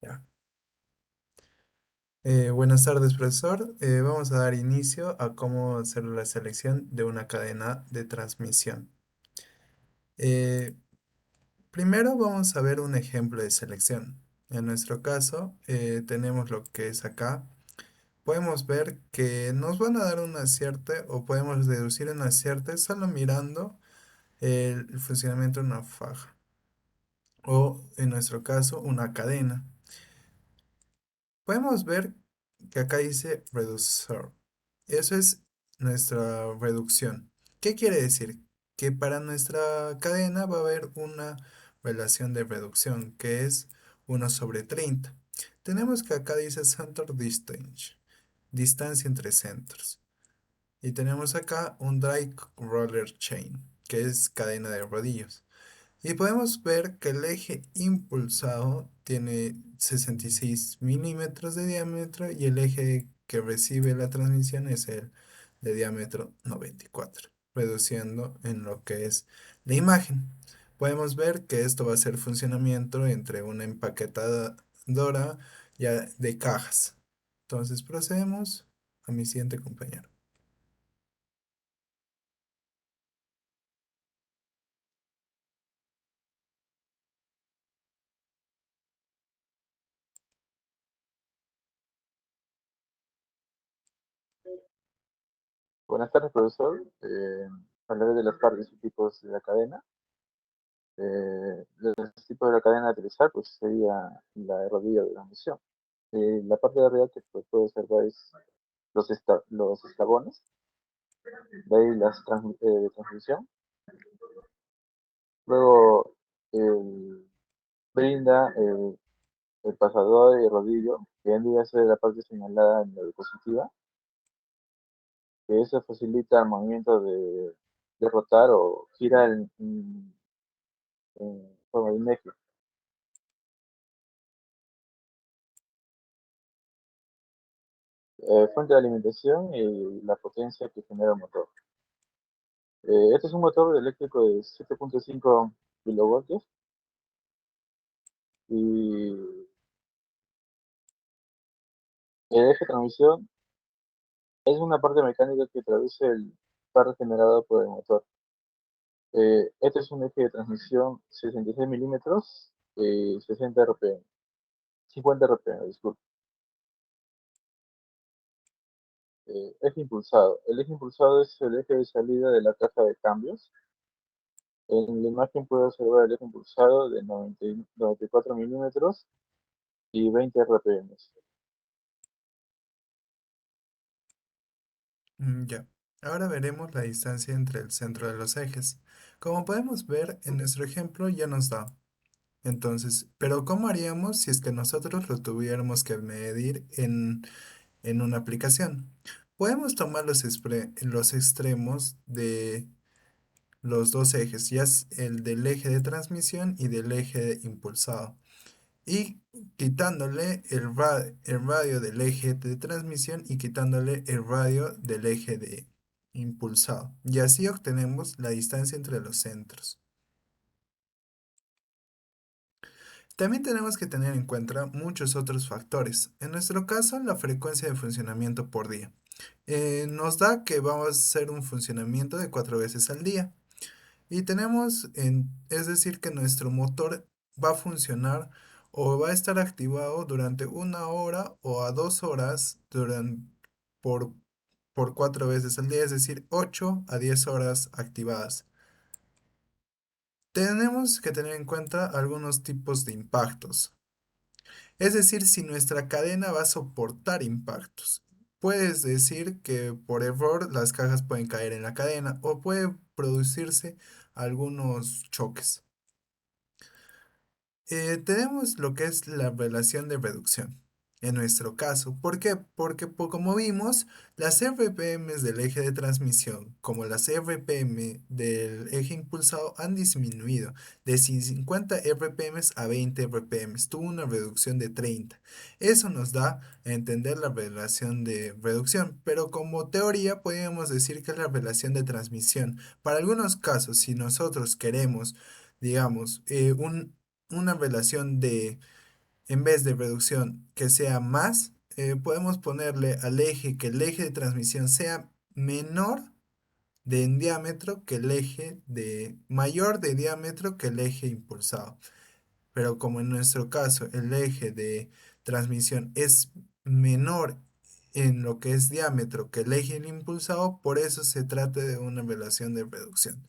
Ya. Buenas tardes, profesor. Vamos a dar inicio a cómo hacer la selección de una cadena de transmisión. Eh, Primero vamos a ver un ejemplo de selección. En nuestro caso, tenemos lo que es acá. Podemos ver que nos van a dar un acierte o podemos deducir un acierte solo mirando el funcionamiento de una faja o, en nuestro caso, una cadena. Podemos ver que acá dice reducir. Eso es nuestra reducción. ¿Qué quiere decir? Que para nuestra cadena va a haber una relación de reducción que es 1/30. Tenemos que acá dice center distance, distancia entre centros. Y tenemos acá un dry roller chain, que es cadena de rodillos. Y podemos ver que el eje impulsado tiene 66 milímetros de diámetro y el eje que recibe la transmisión es el de diámetro 94, reduciendo en lo que es la imagen. Podemos ver que esto va a ser funcionamiento entre una empaquetadora ya de cajas. Entonces procedemos a mi siguiente compañero. Buenas tardes, profesor. Hablaré de las partes y tipos de la cadena. Los tipos de la cadena a utilizar pues, sería la de rodillo de transmisión. La parte de arriba que pues, puede observar es los eslabones, de ahí de transmisión. Luego el, brinda el pasador y rodillo, que vendría a ser la parte señalada en la diapositiva, que eso facilita el movimiento de rotar o girar en forma de un eje. Fuente de alimentación y la potencia que genera el motor. Este es un motor eléctrico de 7.5 kilovoltios y el eje de transmisión es una parte mecánica que traduce el par generado por el motor. Este es un eje de transmisión 66 milímetros y 60 RPM, 50 RPM, disculpe. Eje impulsado. El eje impulsado es el eje de salida de la caja de cambios. En la imagen puede observar el eje impulsado de 94 milímetros y 20 RPM. Ya. Ahora veremos la distancia entre el centro de los ejes. Como podemos ver en nuestro ejemplo ya nos da. Entonces, pero ¿cómo haríamos si es que nosotros lo tuviéramos que medir en una aplicación? Podemos tomar los extremos de los dos ejes, ya es el del eje de transmisión y del eje de impulsado, y quitándole el radio del eje de transmisión y quitándole el radio del eje de impulsado. Y así obtenemos la distancia entre los centros. También tenemos que tener en cuenta muchos otros factores. En nuestro caso, la frecuencia de funcionamiento por día. Nos da que vamos a hacer un funcionamiento de 4 veces al día. Y es decir, que nuestro motor va a funcionar o va a estar activado durante 1 hora o a 2 horas por, por 4 veces al día, es decir, 8 a 10 horas activadas. Tenemos que tener en cuenta algunos tipos de impactos. Es decir, si nuestra cadena va a soportar impactos. Puedes decir que por error las cajas pueden caer en la cadena o puede producirse algunos choques. Tenemos lo que es la relación de reducción. En nuestro caso, ¿por qué? Porque como vimos, las RPMs del eje de transmisión, como las RPM del eje impulsado, han disminuido de 50 RPMs a 20 RPMs. Tuvo una reducción de 30. Eso nos da a entender la relación de reducción, pero como teoría podríamos decir que es la relación de transmisión. Para algunos casos, si nosotros queremos, digamos, una relación en vez de reducción que sea más, podemos ponerle al eje que el eje de transmisión sea menor en diámetro que el eje de mayor de diámetro que el eje impulsado. Pero como en nuestro caso el eje de transmisión es menor en lo que es diámetro que el eje impulsado, por eso se trata de una relación de reducción.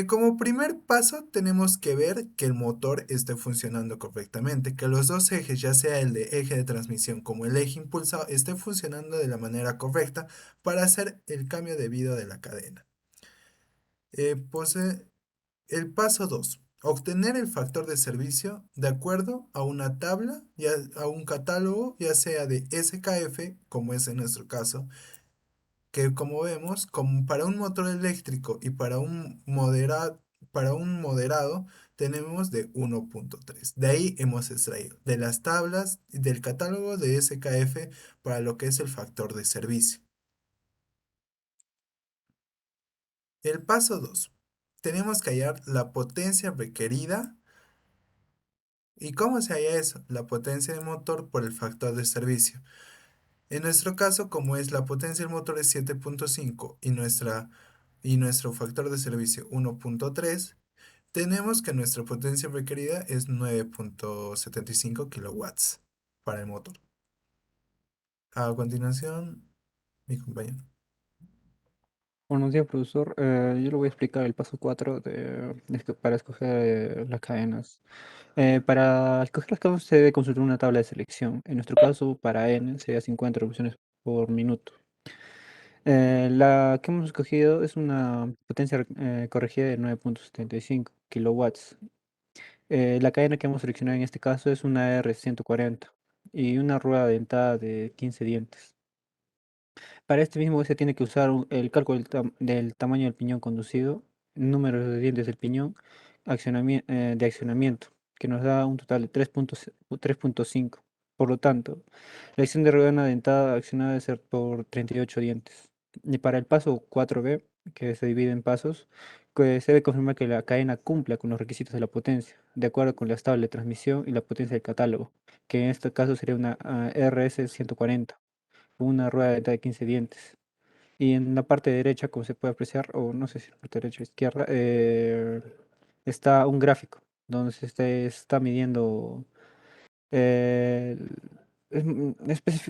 Como primer paso, tenemos que ver que el motor esté funcionando correctamente, que los dos ejes, ya sea el de eje de transmisión como el eje impulsado, estén funcionando de la manera correcta para hacer el cambio de vida de la cadena. Posee el paso 2: obtener el factor de servicio de acuerdo a una tabla, ya, a un catálogo, ya sea de SKF, como es en nuestro caso, que como vemos, como para un motor eléctrico y para un moderado, tenemos de 1.3. De ahí hemos extraído de las tablas del catálogo de SKF para lo que es el factor de servicio. El paso 2: tenemos que hallar la potencia requerida. ¿Y cómo se halla eso? La potencia del motor por el factor de servicio. En nuestro caso, como es la potencia del motor es 7.5 y nuestro factor de servicio 1.3, tenemos que nuestra potencia requerida es 9.75 kilowatts para el motor. A continuación, mi compañero. Buenos días, profesor. Yo le voy a explicar el paso 4 para escoger las cadenas. Para escoger las cadenas se debe consultar una tabla de selección. En nuestro caso, para N sería 50 revoluciones por minuto. La que hemos escogido es una potencia corregida de 9.75 kilowatts. La cadena que hemos seleccionado en este caso es una R140 y una rueda dentada de 15 dientes. Para este mismo se tiene que usar el cálculo del tamaño del piñón conducido, número de dientes del piñón, de accionamiento, que nos da un total de 3.5. Por lo tanto, la acción de rueda dentada accionada debe ser por 38 dientes. Y para el paso 4B, que se divide en pasos, que se debe confirmar que la cadena cumpla con los requisitos de la potencia, de acuerdo con la tabla de transmisión y la potencia del catálogo, que en este caso sería una RS 140 una rueda de 15 dientes. Y en la parte derecha, como se puede apreciar, o no sé si la parte derecha o izquierda, está un gráfico donde se está midiendo eh,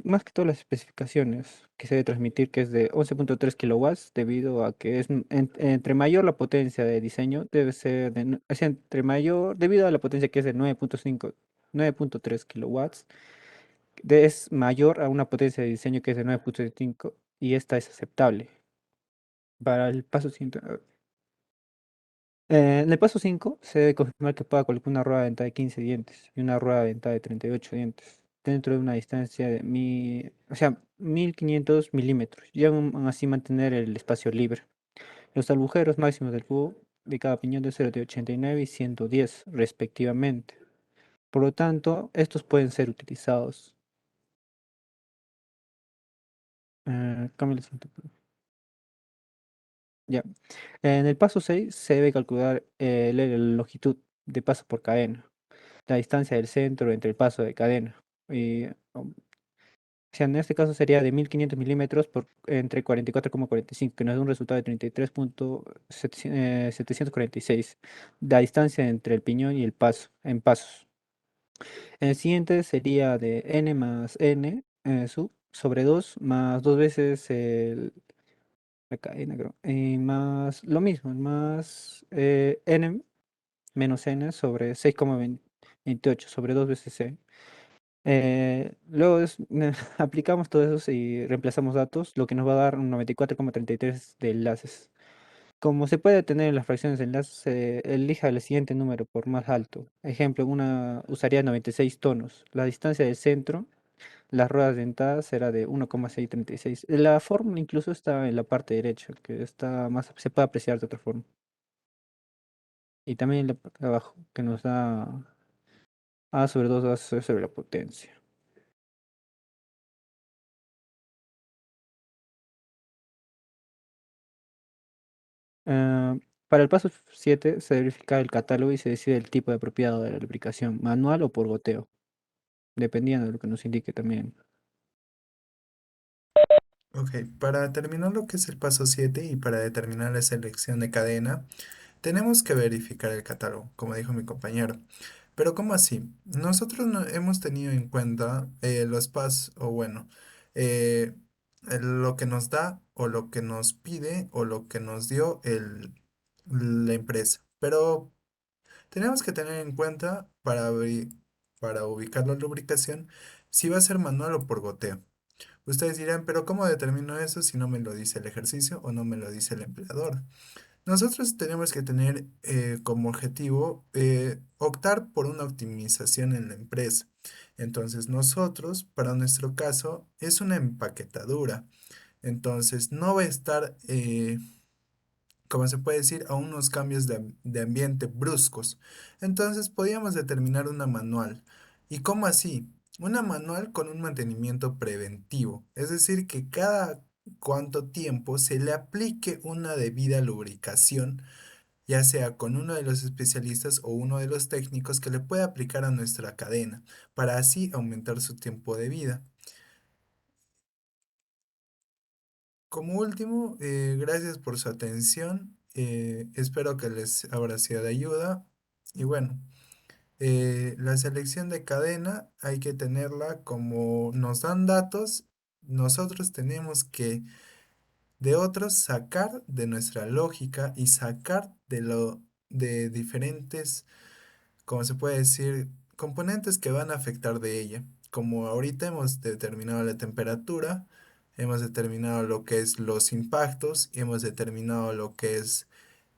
más que todas las especificaciones que se debe transmitir, que es de 11.3 kilowatts, debido a que entre mayor la potencia de diseño, debe ser o sea, entre mayor, debido a la potencia que es de 9.5, 9.3 kilowatts, es mayor a una potencia de diseño que es de 9.5 y esta es aceptable. Para el paso siguiente, en el paso 5 se debe confirmar que pueda colocar una rueda de dentada de 15 dientes y una rueda de dentada de 38 dientes dentro de una distancia de 1500 milímetros y aún así mantener el espacio libre. Los agujeros máximos del cubo de cada piñón deben ser de 89 y 110 respectivamente. Por lo tanto, estos pueden ser utilizados. Cambio la siguiente. Ya. En el paso 6 se debe calcular la longitud de paso por cadena, la distancia del centro entre el paso de cadena. Y, o sea, en este caso sería de 1500 milímetros entre 44,45, que nos da un resultado de 33.746. La distancia entre el piñón y el paso, en pasos. El siguiente sería de n más n sub sobre 2 más 2 veces la cadena, creo. Y más lo mismo, más n menos n sobre 6,28 sobre 2 veces c. Luego aplicamos todo eso y reemplazamos datos, lo que nos va a dar un 94,33 de enlaces. Como se puede tener en las fracciones de enlaces, elija el siguiente número por más alto. Ejemplo, una usaría 96 tonos. La distancia del centro, las ruedas dentadas será de 1,636. La fórmula incluso está en la parte derecha, que está más, se puede apreciar de otra forma. Y también en la parte de abajo, que nos da A sobre 2 A sobre la potencia. Para el paso 7 se verifica el catálogo y se decide el tipo de apropiado de la lubricación, manual o por goteo, dependiendo de lo que nos indique también. Ok, para terminar lo que es el paso 7 y para determinar la selección de cadena, tenemos que verificar el catálogo, como dijo mi compañero. Pero ¿cómo así? Nosotros no hemos tenido en cuenta los pasos, o bueno, eh, lo que nos da, o lo que nos pide, o lo que nos dio la empresa. Pero tenemos que tener en cuenta para ubicar la lubricación si va a ser manual o por goteo. Ustedes dirán, pero ¿cómo determino eso si no me lo dice el ejercicio o no me lo dice el empleador? Nosotros tenemos que tener como objetivo optar por una optimización en la empresa. Entonces nosotros, para nuestro caso, es una empaquetadura. Entonces no va a estar, como se puede decir, a unos cambios de ambiente bruscos. Entonces podíamos determinar una manual. ¿Y cómo así? Una manual con un mantenimiento preventivo. Es decir, que cada cuánto tiempo se le aplique una debida lubricación, ya sea con uno de los especialistas o uno de los técnicos que le pueda aplicar a nuestra cadena, para así aumentar su tiempo de vida. Como último, gracias por su atención. Espero que les habrá sido de ayuda. Y bueno, la selección de cadena hay que tenerla como nos dan datos. Nosotros tenemos que de otros sacar de nuestra lógica y sacar de diferentes, como se puede decir, componentes que van a afectar de ella. Como ahorita hemos determinado la temperatura, hemos determinado lo que es los impactos y hemos determinado lo que es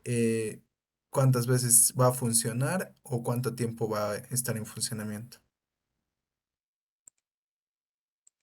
eh, cuántas veces va a funcionar o cuánto tiempo va a estar en funcionamiento.